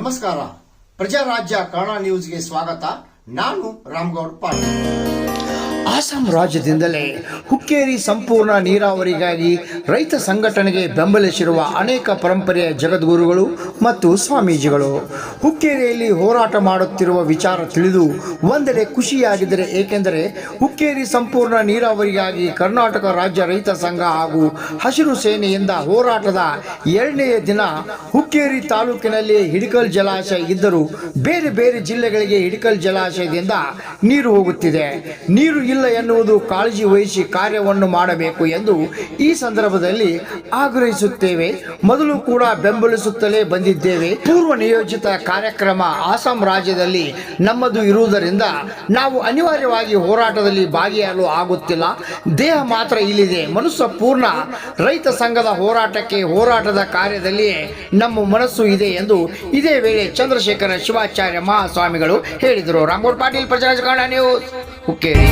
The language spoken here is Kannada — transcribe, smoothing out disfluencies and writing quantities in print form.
ನಮಸ್ಕಾರ. ಪ್ರಜಾರಾಜ್ಯ ಕನ್ನಡ ನ್ಯೂಸ್ಗೆ ಸ್ವಾಗತ. ನಾನು ರಾಮಗೌಡ ಪಾಟೀಲ್. ಅಸ್ಸಾಂ ರಾಜ್ಯದಿಂದಲೇ ಹುಕ್ಕೇರಿ ಸಂಪೂರ್ಣ ನೀರಾವರಿಗಾಗಿ ರೈತ ಸಂಘಟನೆಗೆ ಬೆಂಬಲಿಸಿರುವ ಅನೇಕ ಪರಂಪರೆಯ ಜಗದ್ಗುರುಗಳು ಮತ್ತು ಸ್ವಾಮೀಜಿಗಳು ಹುಕ್ಕೇರಿಯಲ್ಲಿ ಹೋರಾಟ ಮಾಡುತ್ತಿರುವ ವಿಚಾರ ತಿಳಿದು ಒಂದೆಡೆ ಖುಷಿಯಾಗಿದ್ದರೆ, ಏಕೆಂದರೆ ಹುಕ್ಕೇರಿ ಸಂಪೂರ್ಣ ನೀರಾವರಿಗಾಗಿ ಕರ್ನಾಟಕ ರಾಜ್ಯ ರೈತ ಸಂಘ ಹಾಗೂ ಹಸಿರು ಸೇನೆಯಿಂದ ಹೋರಾಟದ 2ನೇ ದಿನ ಹುಕ್ಕೇರಿ ತಾಲೂಕಿನಲ್ಲಿ ಹಿಡಕಲ್ ಜಲಾಶಯ ಇದ್ದರೂ ಬೇರೆ ಬೇರೆ ಜಿಲ್ಲೆಗಳಿಗೆ ಹಿಡಕಲ್ ಜಲಾಶಯದಿಂದ ನೀರು ಹೋಗುತ್ತಿದೆ. ನೀರು ಇಲ್ಲ ಎನ್ನುವುದು ಕಾಳಜಿ ವಹಿಸಿ ಕಾರ್ಯವನ್ನು ಮಾಡಬೇಕು ಎಂದು ಈ ಸಂದರ್ಭದಲ್ಲಿ ಆಗ್ರಹಿಸುತ್ತೇವೆ. ಮೊದಲು ಕೂಡ ಬೆಂಬಲಿಸುತ್ತಲೇ ಬಂದಿದ್ದೇವೆ. ಪೂರ್ವ ನಿಯೋಜಿತ ಕಾರ್ಯಕ್ರಮ ಅಸ್ಸಾಂ ರಾಜ್ಯದಲ್ಲಿ ನಮ್ಮದು ಇರುವುದರಿಂದ ನಾವು ಅನಿವಾರ್ಯವಾಗಿ ಹೋರಾಟದಲ್ಲಿ ಭಾಗಿಯಾಗಲು ಆಗುತ್ತಿಲ್ಲ. ದೇಹ ಮಾತ್ರ ಇಲ್ಲಿದೆ. ಮನಸ್ಸು ಪೂರ್ಣ ರೈತ ಸಂಘದ ಹೋರಾಟದ ಕಾರ್ಯದಲ್ಲಿಯೇ ನಮ್ಮ ಮನಸ್ಸು ಇದೆ ಎಂದು ಇದೇ ವೇಳೆ ಚಂದ್ರಶೇಖರ ಶಿವಾಚಾರ್ಯ ಮಹಾಸ್ವಾಮಿಗಳು ಹೇಳಿದರು. ರಾಮಗೌಡ ಪಾಟೀಲ್, ಪ್ರಜಾರಾಜ್ಯ ಕನ್ನಡ ನ್ಯೂಸ್, ಹುಕ್ಕೇರಿ.